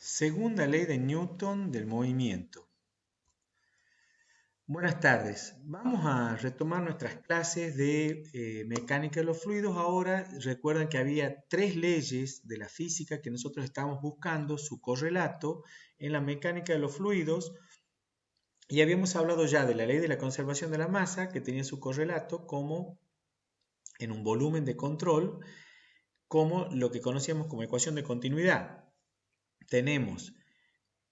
Segunda ley de Newton del movimiento. Buenas tardes. Vamos a retomar nuestras clases de mecánica de los fluidos. Ahora recuerdan que había tres leyes de la física que nosotros estábamos buscando su correlato en la mecánica de los fluidos. Y habíamos hablado ya de la ley de la conservación de la masa, que tenía su correlato como en un volumen de control, como lo que conocíamos como ecuación de continuidad. Tenemos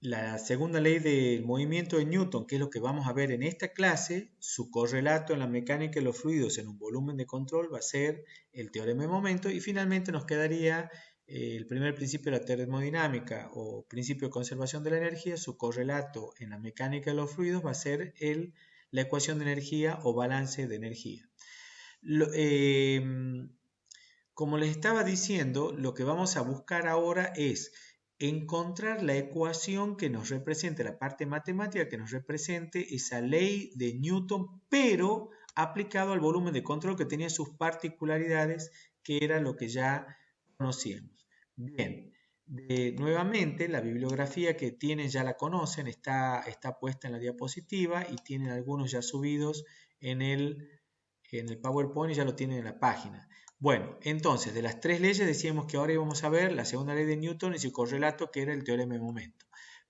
la segunda ley del movimiento de Newton, que es lo que vamos a ver en esta clase, su correlato en la mecánica de los fluidos en un volumen de control va a ser el teorema de momento, y finalmente nos quedaría el primer principio de la termodinámica o principio de conservación de la energía. Su correlato en la mecánica de los fluidos va a ser la ecuación de energía o balance de energía. Como les estaba diciendo, lo que vamos a buscar ahora es encontrar la ecuación que nos represente, la parte matemática que nos represente esa ley de Newton, pero aplicado al volumen de control que tenía sus particularidades, que era lo que ya conocíamos. Bien, nuevamente la bibliografía que tienen ya la conocen, está puesta en la diapositiva y tienen algunos ya subidos en el PowerPoint y ya lo tienen en la página. Bueno, entonces, de las tres leyes decíamos que ahora íbamos a ver la segunda ley de Newton y su correlato, que era el teorema de momento.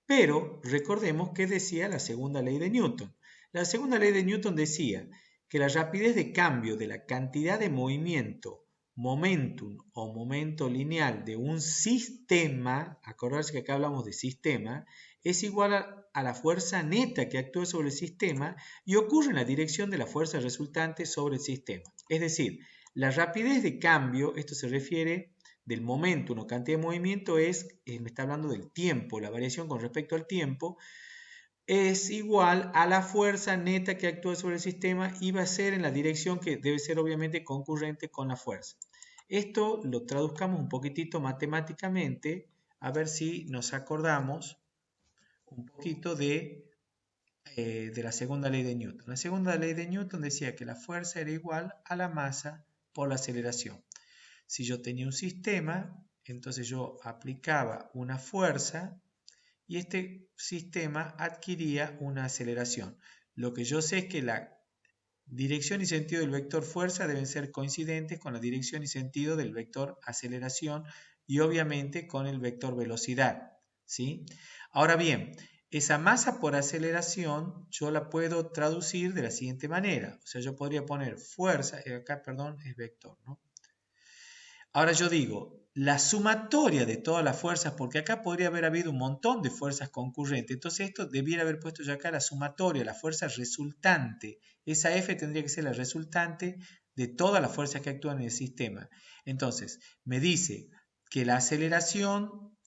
Pero recordemos que decía la segunda ley de Newton. La segunda ley de Newton decía que la rapidez de cambio de la cantidad de movimiento, momentum o momento lineal de un sistema, acordarse que acá hablamos de sistema, es igual a la fuerza neta que actúa sobre el sistema y ocurre en la dirección de la fuerza resultante sobre el sistema. Es decir, la rapidez de cambio, esto se refiere del momento, una cantidad de movimiento me está hablando del tiempo, la variación con respecto al tiempo, es igual a la fuerza neta que actúa sobre el sistema y va a ser en la dirección que debe ser obviamente concurrente con la fuerza. Esto lo traduzcamos un poquitito matemáticamente, a ver si nos acordamos un poquito de la segunda ley de Newton. La segunda ley de Newton decía que la fuerza era igual a la masa por la aceleración. Si yo tenía un sistema, entonces yo aplicaba una fuerza y este sistema adquiría una aceleración. Lo que yo sé es que la dirección y sentido del vector fuerza deben ser coincidentes con la dirección y sentido del vector aceleración y obviamente con el vector velocidad, ¿sí? Ahora bien, esa masa por aceleración yo la puedo traducir de la siguiente manera. O sea, yo podría poner fuerza, acá perdón, es vector, ¿no? Ahora yo digo, la sumatoria de todas las fuerzas, porque acá podría haber habido un montón de fuerzas concurrentes, entonces esto debiera haber puesto yo acá la sumatoria, la fuerza resultante. Esa F tendría que ser la resultante de todas las fuerzas que actúan en el sistema. Entonces, me dice que la aceleración,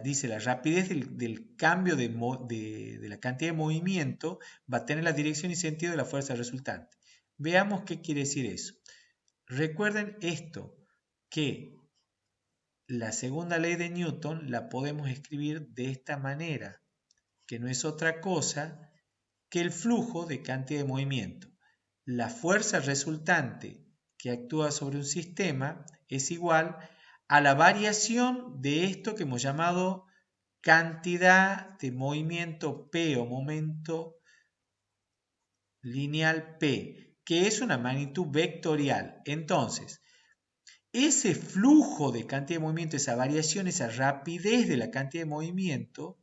dice la rapidez del cambio de la cantidad de movimiento, va a tener la dirección y sentido de la fuerza resultante. Veamos qué quiere decir eso. Recuerden esto, que la segunda ley de Newton la podemos escribir de esta manera, que no es otra cosa que el flujo de cantidad de movimiento. La fuerza resultante que actúa sobre un sistema es igual a la variación de esto que hemos llamado cantidad de movimiento P o momento lineal P, que es una magnitud vectorial. Entonces, ese flujo de cantidad de movimiento, esa variación, esa rapidez de la cantidad de movimiento,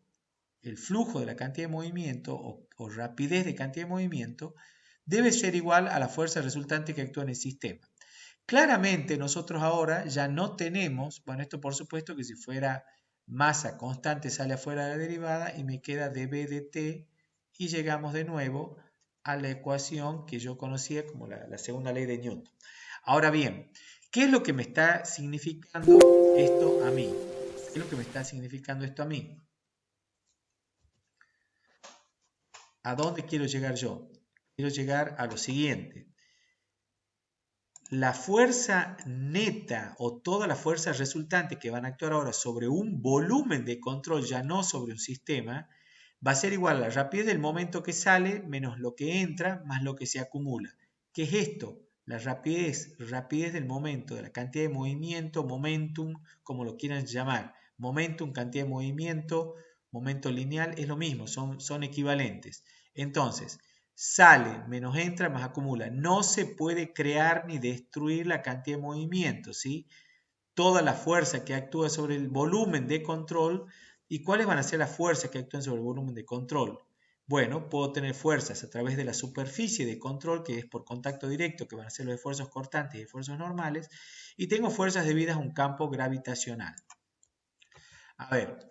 el flujo de la cantidad de movimiento o rapidez de cantidad de movimiento, debe ser igual a la fuerza resultante que actúa en el sistema. Claramente nosotros ahora ya no tenemos, bueno, esto por supuesto que si fuera masa constante sale afuera de la derivada y me queda dB dt y llegamos de nuevo a la ecuación que yo conocía como la segunda ley de Newton. Ahora bien, ¿qué es lo que me está significando esto a mí? ¿Qué es lo que me está significando esto a mí? ¿A dónde quiero llegar yo? Quiero llegar a lo siguiente. La fuerza neta o toda la fuerza resultante que van a actuar ahora sobre un volumen de control, ya no sobre un sistema, va a ser igual a la rapidez del momento que sale menos lo que entra más lo que se acumula. ¿Qué es esto? La rapidez del momento, de la cantidad de movimiento, momentum, como lo quieran llamar. Momentum, cantidad de movimiento, momento lineal, es lo mismo, son equivalentes. Entonces, sale menos entra más acumula. No se puede crear ni destruir la cantidad de movimiento, ¿sí? Toda la fuerza que actúa sobre el volumen de control. ¿Y cuáles van a ser las fuerzas que actúan sobre el volumen de control? Bueno, puedo tener fuerzas a través de la superficie de control, que es por contacto directo, que van a ser los esfuerzos cortantes y esfuerzos normales, y tengo fuerzas debidas a un campo gravitacional. A ver,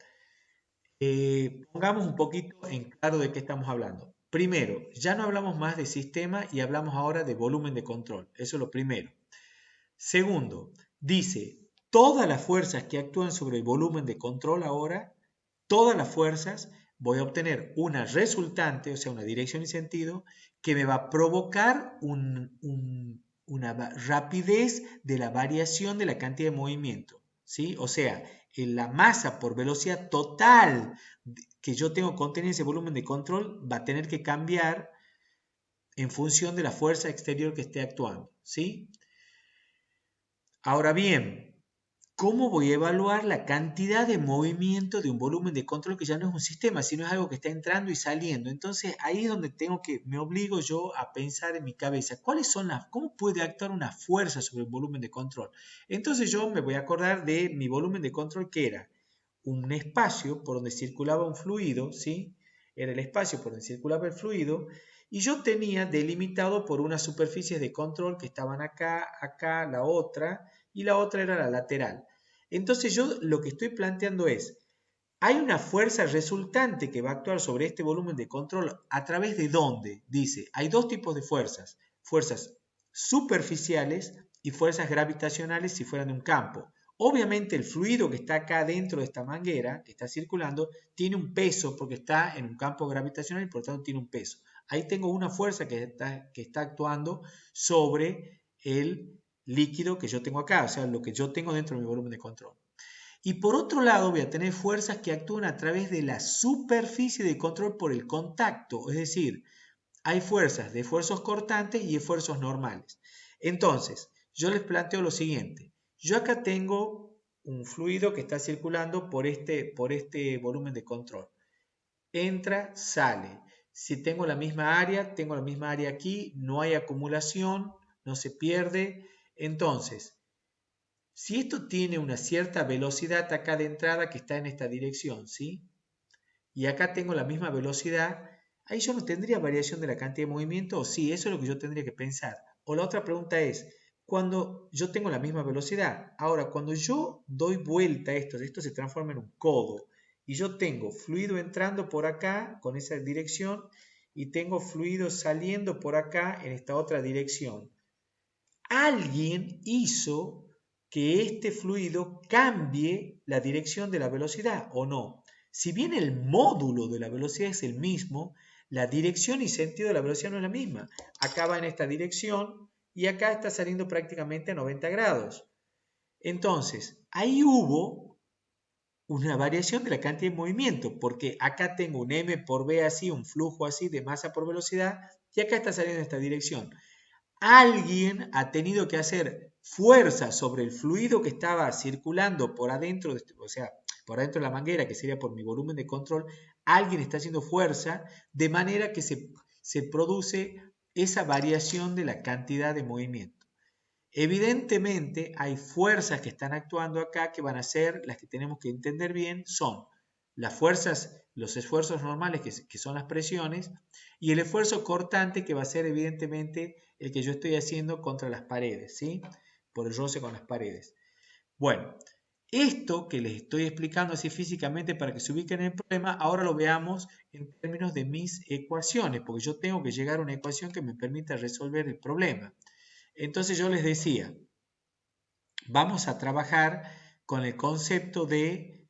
pongamos un poquito en claro de qué estamos hablando. Primero, ya no hablamos más de sistema y hablamos ahora de volumen de control. Eso es lo primero. Segundo, dice, todas las fuerzas que actúan sobre el volumen de control ahora, todas las fuerzas, voy a obtener una resultante, o sea, una dirección y sentido, que me va a provocar una rapidez de la variación de la cantidad de movimiento, ¿sí? O sea, la masa por velocidad total que yo tengo contenida en ese volumen de control va a tener que cambiar en función de la fuerza exterior que esté actuando, ¿sí? Ahora bien, ¿cómo voy a evaluar la cantidad de movimiento de un volumen de control que ya no es un sistema, sino es algo que está entrando y saliendo? Entonces ahí es donde me obligo yo a pensar en mi cabeza, ¿cómo puede actuar una fuerza sobre el volumen de control? Entonces yo me voy a acordar de mi volumen de control, que era un espacio por donde circulaba un fluido, ¿sí? Era el espacio por donde circulaba el fluido, y yo tenía delimitado por unas superficies de control que estaban acá, acá, la otra, y la otra era la lateral. Entonces yo lo que estoy planteando es, hay una fuerza resultante que va a actuar sobre este volumen de control, ¿a través de dónde? Dice, hay dos tipos de fuerzas superficiales y fuerzas gravitacionales si fueran de un campo. Obviamente el fluido que está acá dentro de esta manguera, que está circulando, tiene un peso porque está en un campo gravitacional y por lo tanto tiene un peso. Ahí tengo una fuerza que está actuando sobre el líquido que yo tengo acá, o sea, lo que yo tengo dentro de mi volumen de control. Y por otro lado voy a tener fuerzas que actúan a través de la superficie de control por el contacto, es decir, hay fuerzas de esfuerzos cortantes y esfuerzos normales. Entonces, yo les planteo lo siguiente. Yo acá tengo un fluido que está circulando por este volumen de control. Entra, sale. Si tengo la misma área aquí, no hay acumulación, no se pierde. Entonces, si esto tiene una cierta velocidad acá de entrada que está en esta dirección, ¿sí? Y acá tengo la misma velocidad, ahí yo no tendría variación de la cantidad de movimiento, o sí, eso es lo que yo tendría que pensar. O la otra pregunta es, cuando yo tengo la misma velocidad, ahora cuando yo doy vuelta a esto se transforma en un codo, y yo tengo fluido entrando por acá con esa dirección, y tengo fluido saliendo por acá en esta otra dirección. Alguien hizo que este fluido cambie la dirección de la velocidad, ¿o no? Si bien el módulo de la velocidad es el mismo, la dirección y sentido de la velocidad no es la misma. Acá va en esta dirección y acá está saliendo prácticamente a 90 grados. Entonces, ahí hubo una variación de la cantidad de movimiento, porque acá tengo un m por b así, un flujo así de masa por velocidad, y acá está saliendo en esta dirección. Alguien ha tenido que hacer fuerza sobre el fluido que estaba circulando por adentro, o sea, por adentro de la manguera, que sería por mi volumen de control. Alguien está haciendo fuerza de manera que se produce esa variación de la cantidad de movimiento. Evidentemente hay fuerzas que están actuando acá que van a ser las que tenemos que entender bien, son las fuerzas, los esfuerzos normales que son las presiones, y el esfuerzo cortante que va a ser evidentemente el que yo estoy haciendo contra las paredes, ¿sí? Por el roce con las paredes. Bueno, esto que les estoy explicando así físicamente para que se ubiquen en el problema, ahora lo veamos en términos de mis ecuaciones, porque yo tengo que llegar a una ecuación que me permita resolver el problema. Entonces yo les decía, vamos a trabajar con el concepto que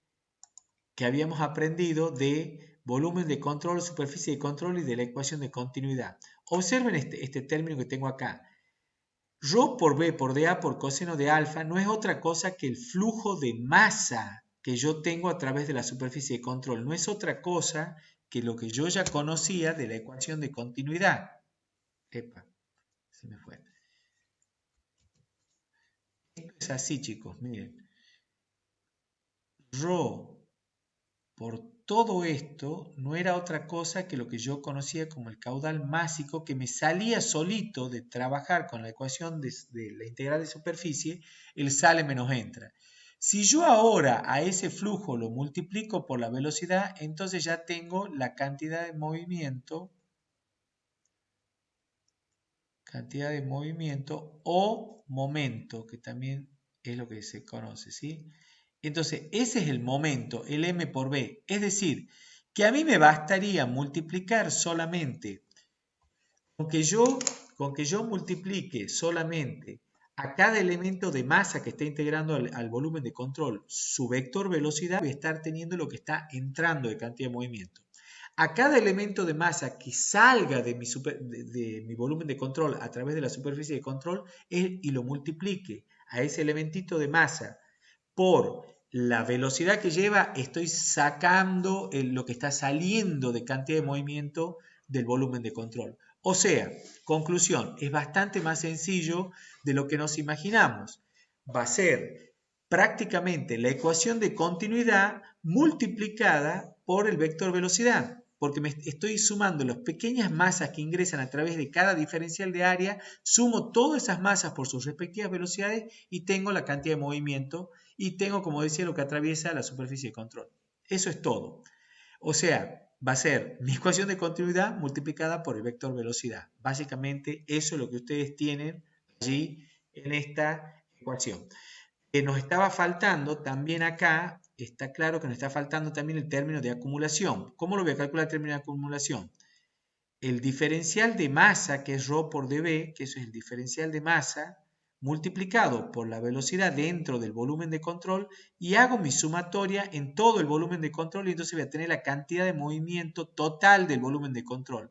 habíamos aprendido de volumen de control, superficie de control y de la ecuación de continuidad. Observen este término que tengo acá. Rho por B por dA por coseno de alfa no es otra cosa que el flujo de masa que yo tengo a través de la superficie de control. No es otra cosa que lo que yo ya conocía de la ecuación de continuidad. Epa, se me fue. Esto es así, chicos, miren. Rho por todo esto no era otra cosa que lo que yo conocía como el caudal másico, que me salía solito de trabajar con la ecuación de la integral de superficie, el sale menos entra. Si yo ahora a ese flujo lo multiplico por la velocidad, entonces ya tengo la cantidad de movimiento o momento, que también es lo que se conoce, ¿sí? Entonces, ese es el momento, el m por b. Es decir, que a mí me bastaría multiplicar solamente, con que yo multiplique solamente a cada elemento de masa que está integrando al volumen de control su vector velocidad, voy a estar teniendo lo que está entrando de cantidad de movimiento. A cada elemento de masa que salga de mi volumen de control a través de la superficie de control y lo multiplique a ese elementito de masa por la velocidad que lleva, estoy sacando lo que está saliendo de cantidad de movimiento del volumen de control. O sea, conclusión, es bastante más sencillo de lo que nos imaginamos. Va a ser prácticamente la ecuación de continuidad multiplicada por el vector velocidad, porque me estoy sumando las pequeñas masas que ingresan a través de cada diferencial de área, sumo todas esas masas por sus respectivas velocidades y tengo la cantidad de movimiento y tengo, como decía, lo que atraviesa la superficie de control. Eso es todo. O sea, va a ser mi ecuación de continuidad multiplicada por el vector velocidad. Básicamente eso es lo que ustedes tienen allí en esta ecuación. Nos estaba faltando también acá, está claro que nos está faltando también el término de acumulación. ¿Cómo lo voy a calcular el término de acumulación? El diferencial de masa, que es ρ por dB, que eso es el diferencial de masa, multiplicado por la velocidad dentro del volumen de control, y hago mi sumatoria en todo el volumen de control, y entonces voy a tener la cantidad de movimiento total del volumen de control.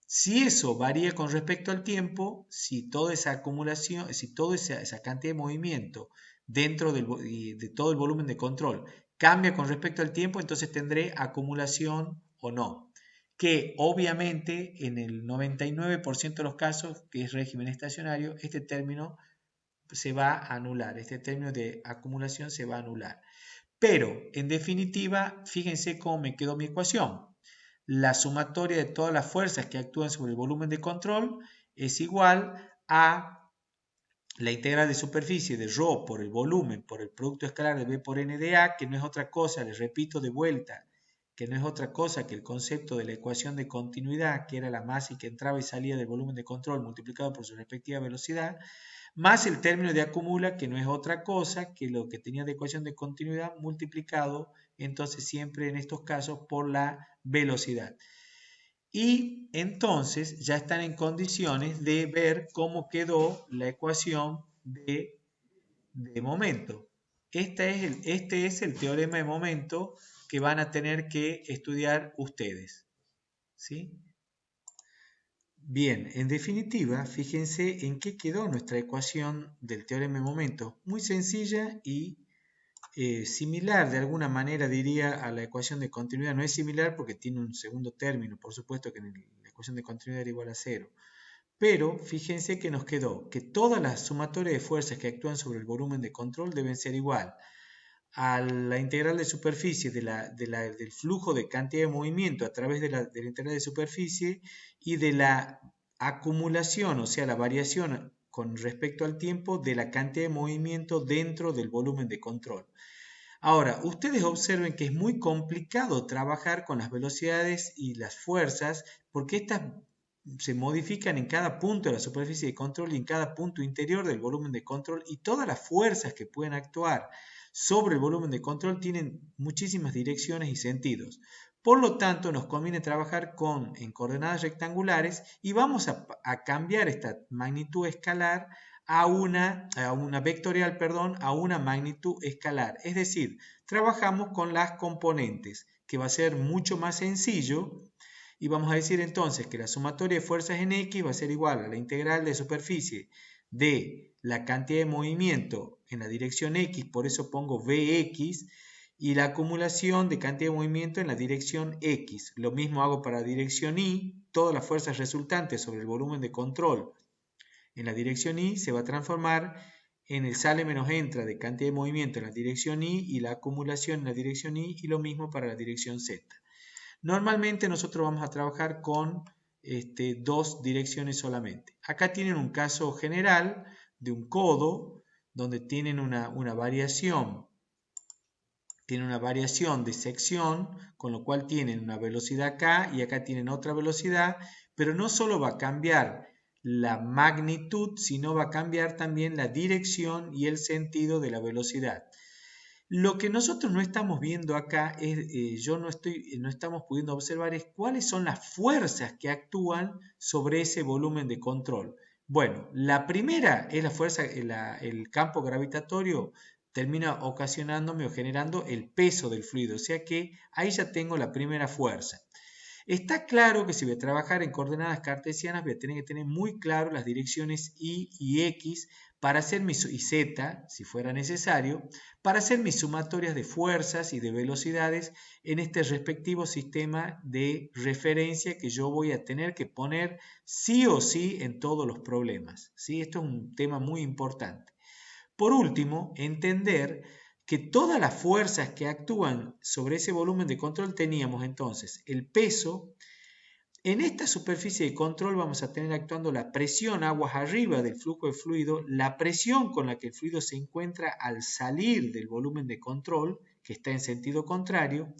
Si eso varía con respecto al tiempo, si toda esa acumulación, si toda esa cantidad de movimiento dentro de todo el volumen de control cambia con respecto al tiempo, entonces tendré acumulación o no. Que obviamente en el 99% de los casos, que es régimen estacionario, este término se va a anular, este término de acumulación se va a anular. Pero, en definitiva, fíjense cómo me quedó mi ecuación. La sumatoria de todas las fuerzas que actúan sobre el volumen de control es igual a la integral de superficie de ρ por el volumen por el producto escalar de B por N de A, que no es otra cosa, les repito de vuelta, que no es otra cosa que el concepto de la ecuación de continuidad, que era la masa que entraba y salía del volumen de control multiplicado por su respectiva velocidad, más el término de acumula, que no es otra cosa que lo que tenía de ecuación de continuidad multiplicado, entonces siempre en estos casos, por la velocidad. Y entonces ya están en condiciones de ver cómo quedó la ecuación de momento. Este es el teorema de momento que van a tener que estudiar ustedes, ¿sí? Bien, en definitiva, fíjense en qué quedó nuestra ecuación del teorema de momento. Muy sencilla y similar, de alguna manera diría, a la ecuación de continuidad. No es similar porque tiene un segundo término, por supuesto que la ecuación de continuidad era igual a 0. Pero fíjense que nos quedó que todas las sumatorias de fuerzas que actúan sobre el volumen de control deben ser igual a la integral de superficie del flujo de cantidad de movimiento a través de la integral de superficie y de la acumulación, o sea, la variación con respecto al tiempo de la cantidad de movimiento dentro del volumen de control. Ahora, ustedes observen que es muy complicado trabajar con las velocidades y las fuerzas porque estas se modifican en cada punto de la superficie de control y en cada punto interior del volumen de control, y todas las fuerzas que pueden actuar sobre el volumen de control tienen muchísimas direcciones y sentidos. Por lo tanto, nos conviene trabajar en coordenadas rectangulares y vamos a cambiar esta magnitud escalar a una vectorial, a una magnitud escalar. Es decir, trabajamos con las componentes, que va a ser mucho más sencillo, y vamos a decir entonces que la sumatoria de fuerzas en X va a ser igual a la integral de superficie de la cantidad de movimiento en la dirección X, por eso pongo Vx, y la acumulación de cantidad de movimiento en la dirección X. Lo mismo hago para la dirección Y, todas las fuerzas resultantes sobre el volumen de control en la dirección Y se va a transformar en el sale menos entra de cantidad de movimiento en la dirección Y y la acumulación en la dirección Y, y lo mismo para la dirección Z. Normalmente nosotros vamos a trabajar con dos direcciones solamente. Acá tienen un caso general de un codo donde tienen una variación. Tienen una variación de sección, con lo cual tienen una velocidad K y acá tienen otra velocidad, pero no solo va a cambiar la magnitud, sino va a cambiar también la dirección y el sentido de la velocidad. Lo que nosotros no estamos viendo acá, no estamos pudiendo observar es cuáles son las fuerzas que actúan sobre ese volumen de control. Bueno, la primera es la fuerza, el campo gravitatorio termina ocasionándome o generando el peso del fluido, o sea que ahí ya tengo la primera fuerza. Está claro que si voy a trabajar en coordenadas cartesianas voy a tener que tener muy claro las direcciones Y y X para hacer y Z, si fuera necesario, para hacer mis sumatorias de fuerzas y de velocidades en este respectivo sistema de referencia que yo voy a tener que poner sí o sí en todos los problemas. ¿Sí? Esto es un tema muy importante. Por último, entender que todas las fuerzas que actúan sobre ese volumen de control teníamos entonces el peso. En esta superficie de control vamos a tener actuando la presión aguas arriba del flujo de fluido, la presión con la que el fluido se encuentra al salir del volumen de control, que está en sentido contrario,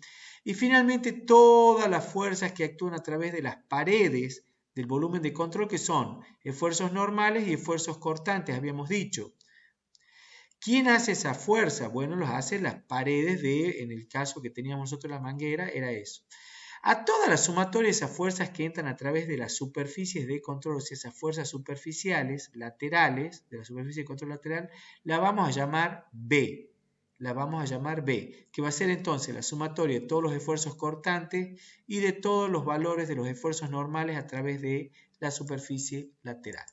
y finalmente todas las fuerzas que actúan a través de las paredes del volumen de control, que son esfuerzos normales y esfuerzos cortantes, habíamos dicho. ¿Quién hace esa fuerza? Bueno, los hace las paredes en el caso que teníamos nosotros la manguera, era eso. A todas las sumatorias, esas fuerzas que entran a través de las superficies de control, o sea, esas fuerzas superficiales, laterales, de la superficie de control lateral, la vamos a llamar B. La vamos a llamar B, que va a ser entonces la sumatoria de todos los esfuerzos cortantes y de todos los valores de los esfuerzos normales a través de la superficie lateral.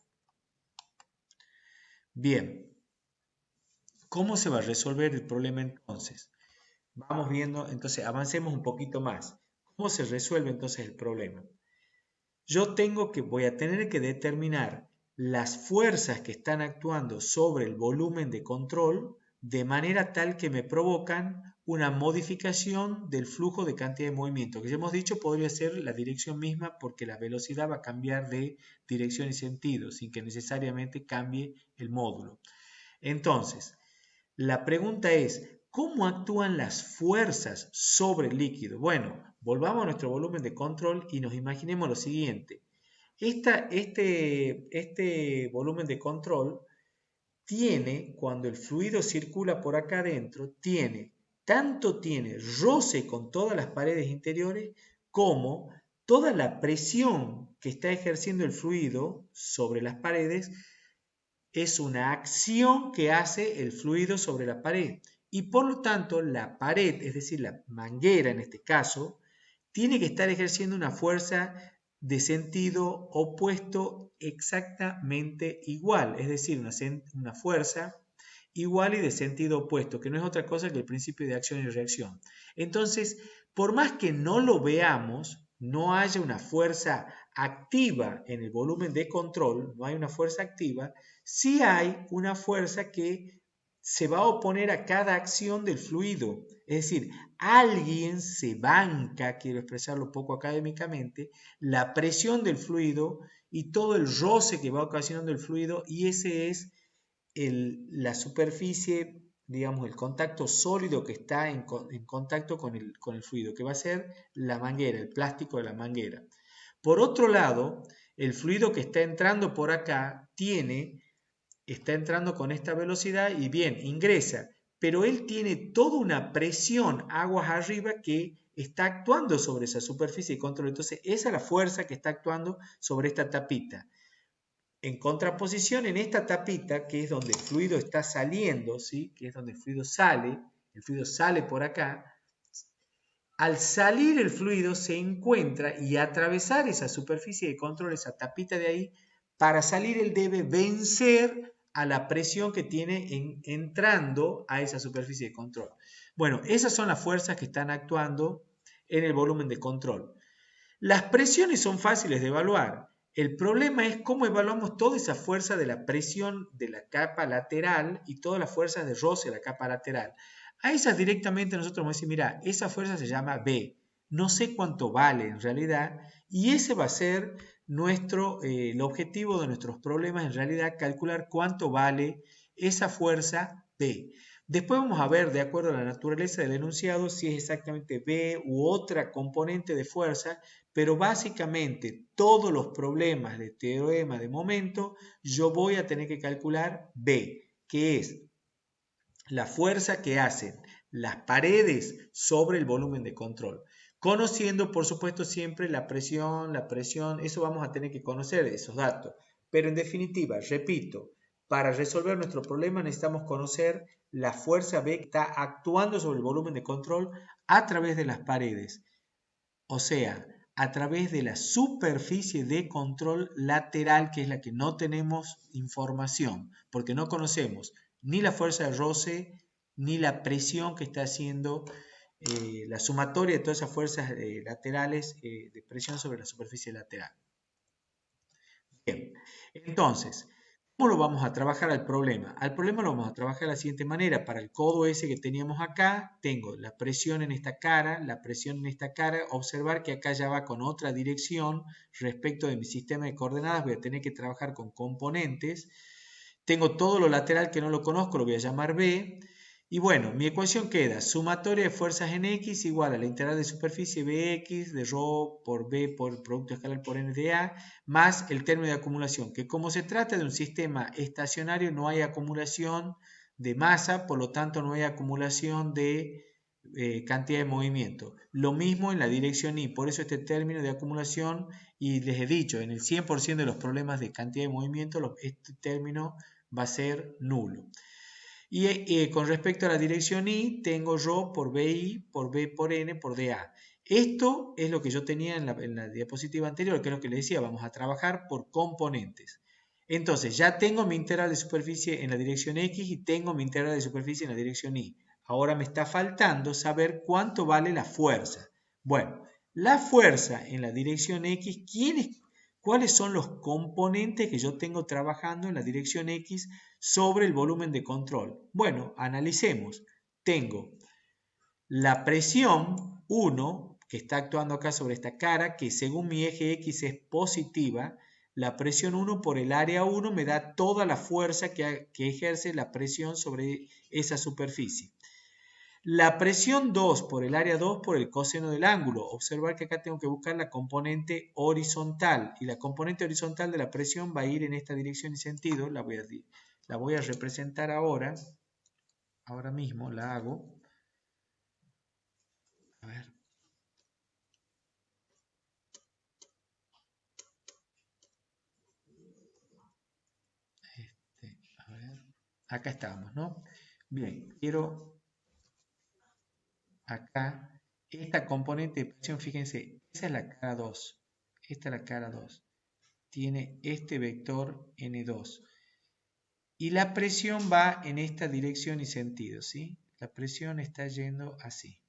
Bien. ¿Cómo se va a resolver el problema entonces? Vamos viendo, entonces avancemos un poquito más. ¿Cómo se resuelve entonces el problema? Voy a tener que determinar las fuerzas que están actuando sobre el volumen de control de manera tal que me provocan una modificación del flujo de cantidad de movimiento, que ya hemos dicho podría ser la dirección misma porque la velocidad va a cambiar de dirección y sentido sin que necesariamente cambie el módulo. Entonces, la pregunta es, ¿cómo actúan las fuerzas sobre el líquido? Bueno, volvamos a nuestro volumen de control y nos imaginemos lo siguiente. Este volumen de control cuando el fluido circula por acá adentro, tanto tiene roce con todas las paredes interiores como toda la presión que está ejerciendo el fluido sobre las paredes es una acción que hace el fluido sobre la pared y por lo tanto la pared, es decir, la manguera en este caso, tiene que estar ejerciendo una fuerza de sentido opuesto exactamente igual, es decir, una fuerza igual y de sentido opuesto, que no es otra cosa que el principio de acción y reacción. Entonces, por más que no lo veamos, no haya una fuerza activa en el volumen de control, no hay una fuerza activa, sí hay una fuerza que se va a oponer a cada acción del fluido. Es decir, alguien se banca, quiero expresarlo poco académicamente, la presión del fluido y todo el roce que va ocasionando el fluido, y ese es la superficie, digamos, el contacto sólido que está en contacto con el fluido, que va a ser la manguera, el plástico de la manguera. Por otro lado, el fluido que está entrando por acá está entrando con esta velocidad y bien, ingresa, pero él tiene toda una presión aguas arriba que está actuando sobre esa superficie de control. Entonces, esa es la fuerza que está actuando sobre esta tapita. En contraposición, en esta tapita, que es donde el fluido está saliendo, ¿sí? Que es donde el fluido sale por acá. Al salir el fluido se encuentra y atravesar esa superficie de control, esa tapita de ahí, para salir él debe vencer a la presión que tiene entrando a esa superficie de control. Bueno, esas son las fuerzas que están actuando en el volumen de control. Las presiones son fáciles de evaluar. El problema es cómo evaluamos toda esa fuerza de la presión de la capa lateral y todas las fuerzas de roce de la capa lateral. A esas directamente nosotros vamos a decir, mira, esa fuerza se llama B. No sé cuánto vale en realidad y ese va a ser el objetivo de nuestros problemas, en realidad calcular cuánto vale esa fuerza B. Después vamos a ver, de acuerdo a la naturaleza del enunciado, si es exactamente B u otra componente de fuerza, pero básicamente todos los problemas de teorema de momento, yo voy a tener que calcular B, que es la fuerza que hacen las paredes sobre el volumen de control. Conociendo, por supuesto, siempre la presión, eso vamos a tener que conocer esos datos. Pero en definitiva, repito, para resolver nuestro problema necesitamos conocer la fuerza B que está actuando sobre el volumen de control a través de las paredes. O sea, a través de la superficie de control lateral, que es la que no tenemos información, porque no conocemos ni la fuerza de roce, ni la presión que está haciendo la sumatoria de todas esas fuerzas laterales de presión sobre la superficie lateral. Bien, entonces, ¿cómo lo vamos a trabajar al problema? Al problema lo vamos a trabajar de la siguiente manera. Para el codo ese que teníamos acá, tengo la presión en esta cara, observar que acá ya va con otra dirección respecto de mi sistema de coordenadas, voy a tener que trabajar con componentes. Tengo todo lo lateral que no lo conozco, lo voy a llamar B. Y bueno, mi ecuación queda sumatoria de fuerzas en X igual a la integral de superficie Bx de ρ por B por producto escalar por N de A más el término de acumulación, que como se trata de un sistema estacionario no hay acumulación de masa, por lo tanto no hay acumulación de cantidad de movimiento. Lo mismo en la dirección Y, por eso este término de acumulación, y les he dicho, en el 100% de los problemas de cantidad de movimiento, este término va a ser nulo. Y con respecto a la dirección Y, tengo ρ por BI, por B por N, por DA. Esto es lo que yo tenía en la diapositiva anterior, que es lo que les decía, vamos a trabajar por componentes. Entonces, ya tengo mi integral de superficie en la dirección X y tengo mi integral de superficie en la dirección Y. Ahora me está faltando saber cuánto vale la fuerza. Bueno, la fuerza en la dirección X, ¿cuáles son los componentes que yo tengo trabajando en la dirección X sobre el volumen de control? Bueno, analicemos. Tengo la presión 1, que está actuando acá sobre esta cara, que según mi eje X es positiva. La presión 1 por el área 1 me da toda la fuerza que ejerce la presión sobre esa superficie. La presión 2 por el área 2 por el coseno del ángulo. Observar que acá tengo que buscar la componente horizontal. Y la componente horizontal de la presión va a ir en esta dirección y sentido. La voy a representar ahora. Ahora mismo la hago. A ver. A ver. Acá estamos, ¿no? Bien, quiero acá esta componente de presión, fíjense, esa es la cara 2. Esta es la cara 2. Tiene este vector N2. Y la presión va en esta dirección y sentido, ¿sí? La presión está yendo así.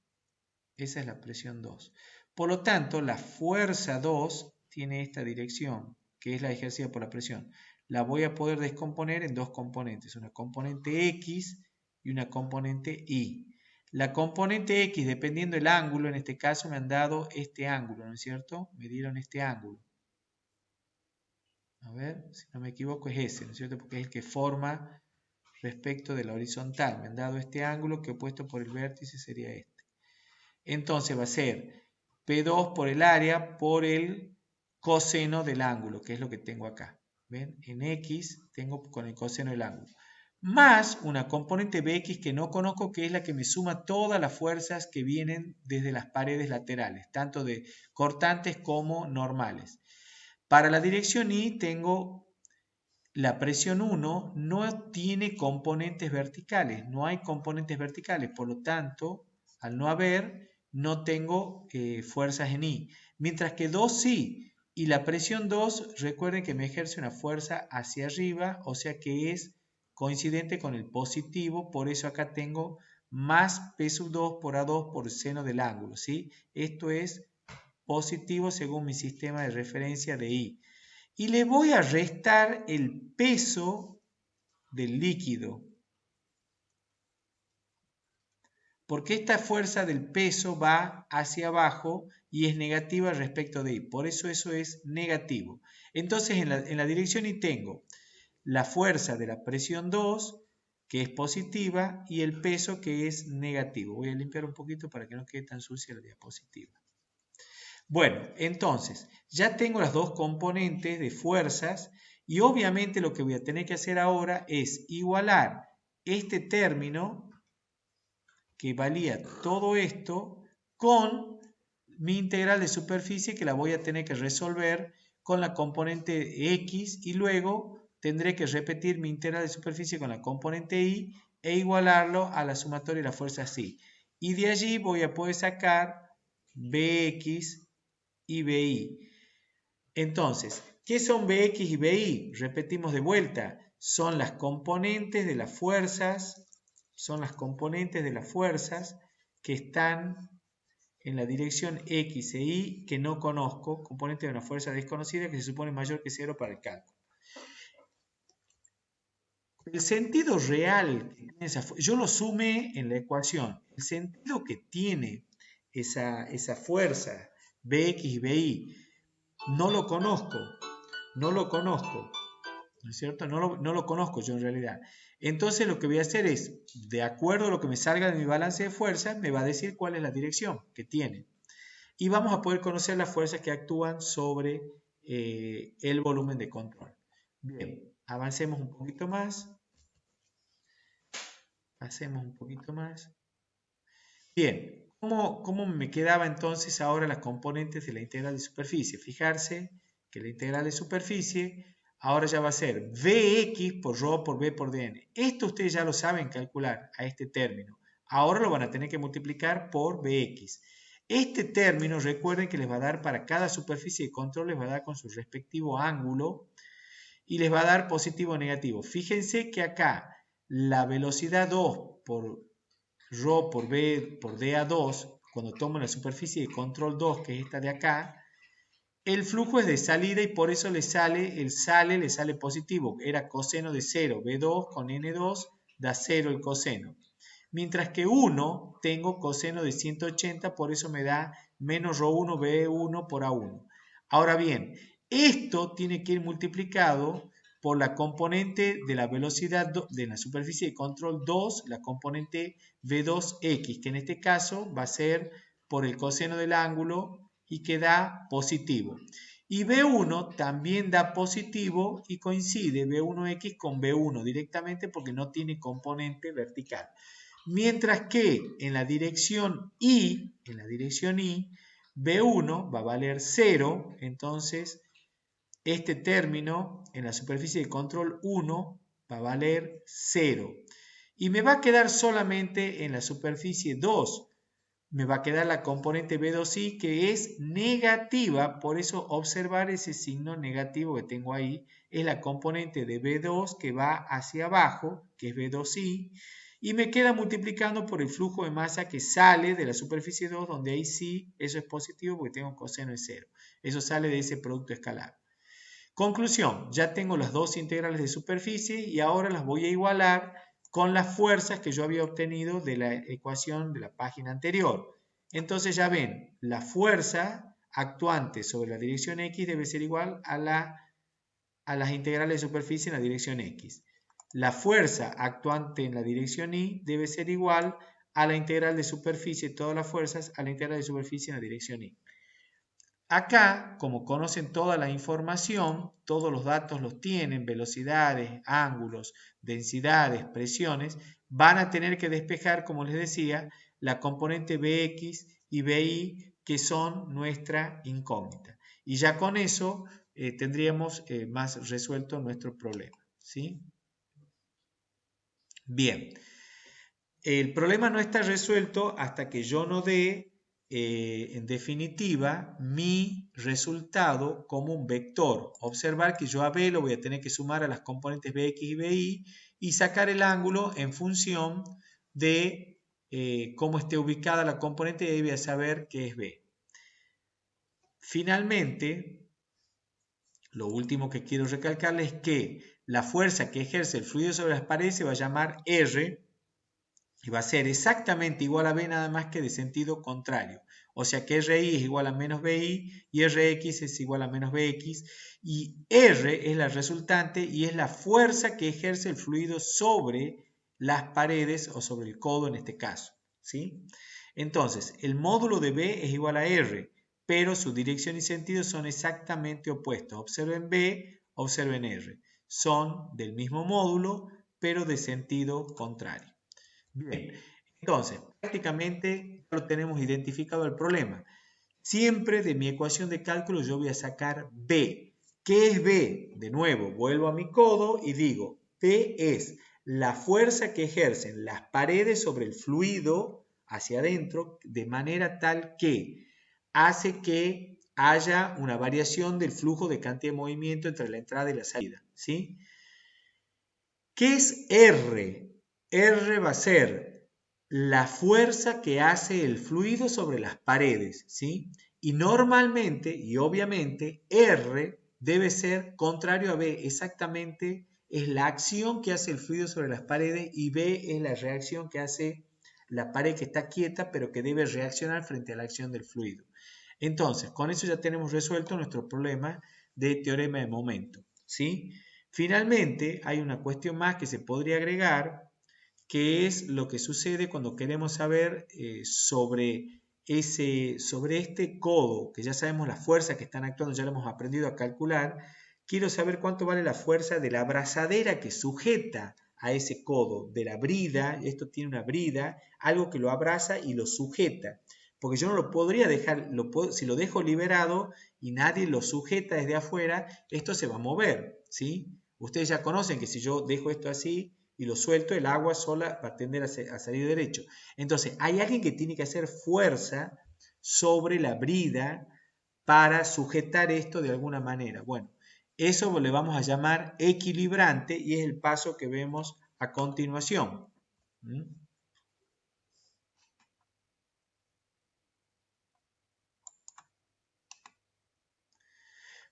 Esa es la presión 2. Por lo tanto, la fuerza 2 tiene esta dirección, que es la ejercida por la presión. La voy a poder descomponer en dos componentes, una componente X y una componente Y. La componente X, dependiendo del ángulo, en este caso me han dado este ángulo, ¿no es cierto? Me dieron este ángulo. A ver, si no me equivoco es ese, ¿no es cierto? Porque es el que forma respecto de la horizontal. Me han dado este ángulo que opuesto por el vértice sería este. Entonces va a ser P2 por el área por el coseno del ángulo, que es lo que tengo acá. ¿Ven? En X tengo con el coseno del ángulo. Más una componente Bx que no conozco, que es la que me suma todas las fuerzas que vienen desde las paredes laterales, tanto de cortantes como normales. Para la dirección Y tengo la presión 1, no tiene componentes verticales, no hay componentes verticales, por lo tanto, al no haber, no tengo fuerzas en Y. Mientras que 2 sí, y la presión 2, recuerden que me ejerce una fuerza hacia arriba, o sea que es coincidente con el positivo, por eso acá tengo más P sub 2 por A2 por el seno del ángulo, ¿sí? Esto es positivo según mi sistema de referencia de Y. y le voy a restar el peso del líquido. Porque esta fuerza del peso va hacia abajo y es negativa respecto de Y. Por eso es negativo. Entonces en la dirección Y tengo la fuerza de la presión 2, que es positiva, y el peso, que es negativo. Voy a limpiar un poquito para que no quede tan sucia la diapositiva. Bueno, entonces ya tengo las dos componentes de fuerzas y obviamente lo que voy a tener que hacer ahora es igualar este término que valía todo esto con mi integral de superficie, que la voy a tener que resolver con la componente X, y luego tendré que repetir mi integral de superficie con la componente Y e igualarlo a la sumatoria de las fuerzas Y. Y de allí voy a poder sacar Bx y By. Entonces, ¿qué son Bx y By? Repetimos de vuelta. Son las componentes de las fuerzas que están en la dirección X e Y que no conozco, componente de una fuerza desconocida que se supone mayor que 0 para el cálculo. El sentido real que tiene yo lo sumé en la ecuación. El sentido que tiene esa fuerza Bx y By no lo conozco, ¿no es cierto? No lo conozco yo en realidad. Entonces lo que voy a hacer es, de acuerdo a lo que me salga de mi balance de fuerzas, me va a decir cuál es la dirección que tiene. Y vamos a poder conocer las fuerzas que actúan sobre el volumen de control. Bien, avancemos un poquito más. Hacemos un poquito más. Bien, ¿cómo me quedaba entonces ahora las componentes de la integral de superficie? Fijarse que la integral de superficie ahora ya va a ser Vx por ρ por B por dn. Esto ustedes ya lo saben calcular a este término. Ahora lo van a tener que multiplicar por Vx. Este término, recuerden que les va a dar para cada superficie de control, les va a dar con su respectivo ángulo y les va a dar positivo o negativo. Fíjense que acá la velocidad 2 por ρ por B por dA2, cuando tomo la superficie de control 2, que es esta de acá, el flujo es de salida y por eso le sale positivo. Era coseno de 0, B2 con N2 da 0 el coseno. Mientras que 1 tengo coseno de 180, por eso me da menos ρ1 B1 por A1. Ahora bien, esto tiene que ir multiplicado por la componente de la velocidad de la superficie de control 2, la componente V2X, que en este caso va a ser por el coseno del ángulo y que da positivo. Y B1 también da positivo y coincide B1X con B1 directamente porque no tiene componente vertical. Mientras que en la dirección Y, B1 va a valer 0, entonces este término en la superficie de control 1 va a valer 0. Y me va a quedar solamente en la superficie 2. Me va a quedar la componente B2i que es negativa, por eso observar ese signo negativo que tengo ahí. Es la componente de B2 que va hacia abajo, que es B2i. Y me queda multiplicando por el flujo de masa que sale de la superficie 2, donde ahí sí, eso es positivo porque tengo coseno de 0. Eso sale de ese producto escalar. Conclusión, ya tengo las dos integrales de superficie y ahora las voy a igualar con las fuerzas que yo había obtenido de la ecuación de la página anterior. Entonces ya ven, la fuerza actuante sobre la dirección X debe ser igual a las integrales de superficie en la dirección X. La fuerza actuante en la dirección Y debe ser igual a la integral de superficie, todas las fuerzas, a la integral de superficie en la dirección Y. Acá, como conocen toda la información, todos los datos los tienen, velocidades, ángulos, densidades, presiones, van a tener que despejar, como les decía, la componente Bx y By, que son nuestra incógnita. Y ya con eso tendríamos más resuelto nuestro problema, ¿sí? Bien, el problema no está resuelto hasta que yo no dé en definitiva, mi resultado como un vector. Observar que yo a B lo voy a tener que sumar a las componentes Bx y By y sacar el ángulo en función de cómo esté ubicada la componente y ahí voy a saber qué es B. Finalmente, lo último que quiero recalcarles es que la fuerza que ejerce el fluido sobre las paredes se va a llamar R y va a ser exactamente igual a B, nada más que de sentido contrario. O sea que RI es igual a menos BI y RX es igual a menos BX, y R es la resultante y es la fuerza que ejerce el fluido sobre las paredes o sobre el codo en este caso, ¿sí? Entonces, el módulo de B es igual a R, pero su dirección y sentido son exactamente opuestos. Observen B, observen R. Son del mismo módulo, pero de sentido contrario. Bien, entonces, prácticamente ya lo tenemos identificado el problema. Siempre de mi ecuación de cálculo yo voy a sacar B. ¿Qué es B? De nuevo, vuelvo a mi codo y digo, B es la fuerza que ejercen las paredes sobre el fluido hacia adentro de manera tal que hace que haya una variación del flujo de cantidad de movimiento entre la entrada y la salida, ¿sí? ¿Qué es R? R va a ser la fuerza que hace el fluido sobre las paredes, ¿sí? Y normalmente y obviamente R debe ser contrario a B, exactamente es la acción que hace el fluido sobre las paredes y B es la reacción que hace la pared que está quieta pero que debe reaccionar frente a la acción del fluido. Entonces, con eso ya tenemos resuelto nuestro problema de teorema de momento, ¿sí? Finalmente, hay una cuestión más que se podría agregar, que es lo que sucede cuando queremos saber sobre este codo, que ya sabemos las fuerzas que están actuando, ya lo hemos aprendido a calcular. Quiero saber cuánto vale la fuerza de la abrazadera que sujeta a ese codo, de la brida. Esto tiene una brida, algo que lo abraza y lo sujeta. Porque yo no lo podría dejar, si lo dejo liberado y nadie lo sujeta desde afuera, esto se va a mover, ¿sí? Ustedes ya conocen que si yo dejo esto así y lo suelto, el agua sola va a tender a salir derecho. Entonces, hay alguien que tiene que hacer fuerza sobre la brida para sujetar esto de alguna manera. Bueno, eso le vamos a llamar equilibrante y es el paso que vemos a continuación. ¿Mm?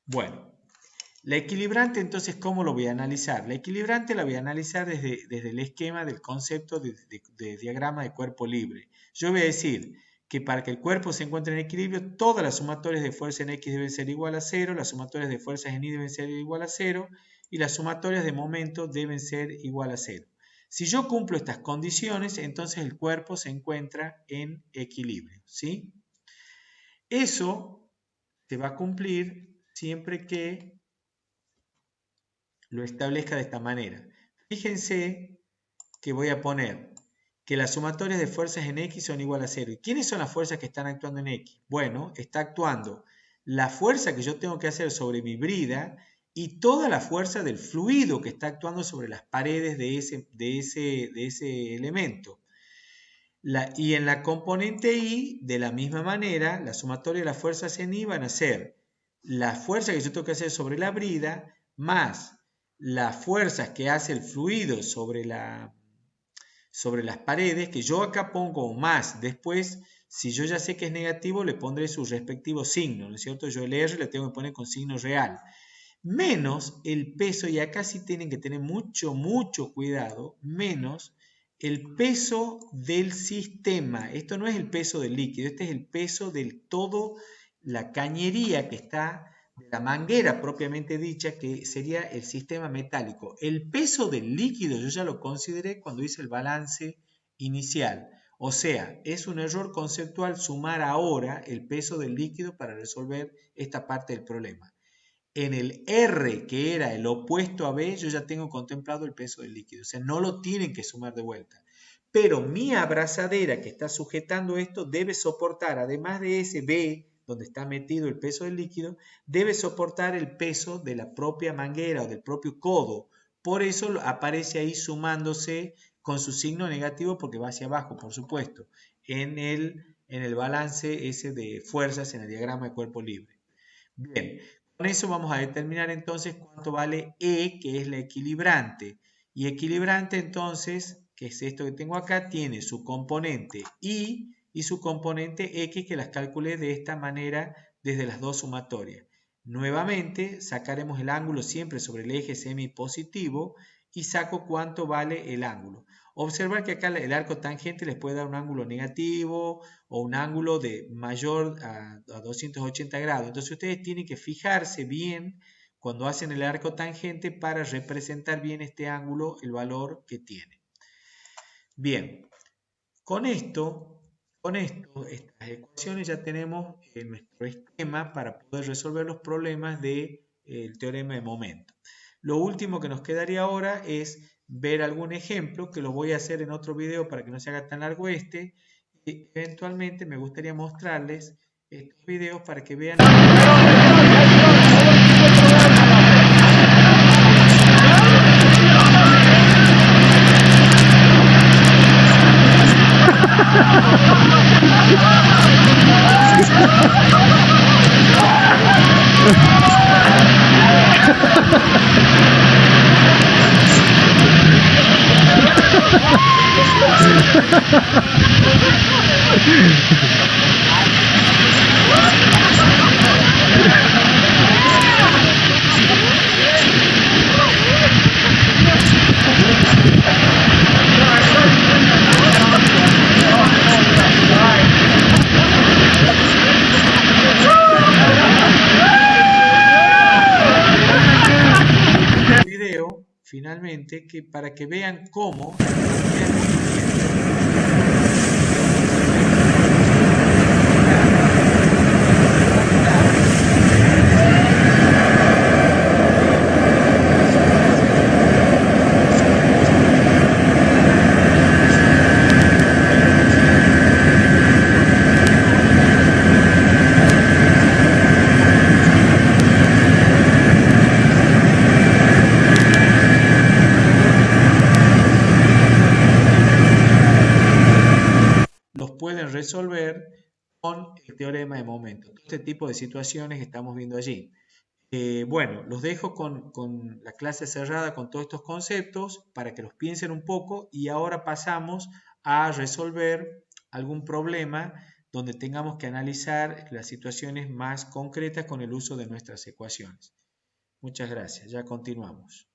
Bueno, la equilibrante entonces, ¿cómo lo voy a analizar? La equilibrante la voy a analizar desde el esquema del concepto de diagrama de cuerpo libre. Yo voy a decir que para que el cuerpo se encuentre en equilibrio, todas las sumatorias de fuerza en X deben ser igual a 0, las sumatorias de fuerzas en Y deben ser igual a 0 y las sumatorias de momento deben ser igual a 0. Si yo cumplo estas condiciones, entonces el cuerpo se encuentra en equilibrio, ¿sí? Eso se va a cumplir siempre que lo establezca de esta manera. Fíjense que voy a poner que las sumatorias de fuerzas en X son igual a 0. ¿Y quiénes son las fuerzas que están actuando en X? Bueno, está actuando la fuerza que yo tengo que hacer sobre mi brida y toda la fuerza del fluido que está actuando sobre las paredes de ese elemento. Y en la componente Y, de la misma manera, la sumatoria de las fuerzas en Y van a ser la fuerza que yo tengo que hacer sobre la brida más las fuerzas que hace el fluido sobre las paredes, que yo acá pongo más. Después, si yo ya sé que es negativo, le pondré su respectivo signo, ¿no es cierto? Yo el R le tengo que poner con signo real. Menos el peso, y acá sí tienen que tener mucho cuidado, menos el peso del sistema. Esto no es el peso del líquido, este es el peso del todo, la cañería que está, de la manguera propiamente dicha, que sería el sistema metálico. El peso del líquido yo ya lo consideré cuando hice el balance inicial. O sea, es un error conceptual sumar ahora el peso del líquido para resolver esta parte del problema. En el R, que era el opuesto a B, yo ya tengo contemplado el peso del líquido. O sea, no lo tienen que sumar de vuelta. Pero mi abrazadera que está sujetando esto debe soportar, además de ese B, donde está metido el peso del líquido, debe soportar el peso de la propia manguera o del propio codo. Por eso aparece ahí sumándose con su signo negativo porque va hacia abajo, por supuesto, en el balance ese de fuerzas en el diagrama de cuerpo libre. Bien, con eso vamos a determinar entonces cuánto vale E, que es la equilibrante. Y equilibrante entonces, que es esto que tengo acá, tiene su componente Y y su componente X, que las calculé de esta manera desde las dos sumatorias. Nuevamente sacaremos el ángulo siempre sobre el eje semipositivo y saco cuánto vale el ángulo. Observar que acá el arco tangente les puede dar un ángulo negativo o un ángulo de mayor a 280 grados. Entonces ustedes tienen que fijarse bien cuando hacen el arco tangente para representar bien este ángulo, el valor que tiene. Bien, con estas ecuaciones ya tenemos nuestro esquema para poder resolver los problemas del teorema de momento. Lo último que nos quedaría ahora es ver algún ejemplo, que lo voy a hacer en otro video para que no se haga tan largo este. Y eventualmente me gustaría mostrarles estos videos para que vean... video finalmente para que vean cómo los pueden resolver con el teorema de momento. Este tipo de situaciones que estamos viendo allí. Bueno, los dejo con la clase cerrada con todos estos conceptos para que los piensen un poco y ahora pasamos a resolver algún problema donde tengamos que analizar las situaciones más concretas con el uso de nuestras ecuaciones. Muchas gracias, ya continuamos.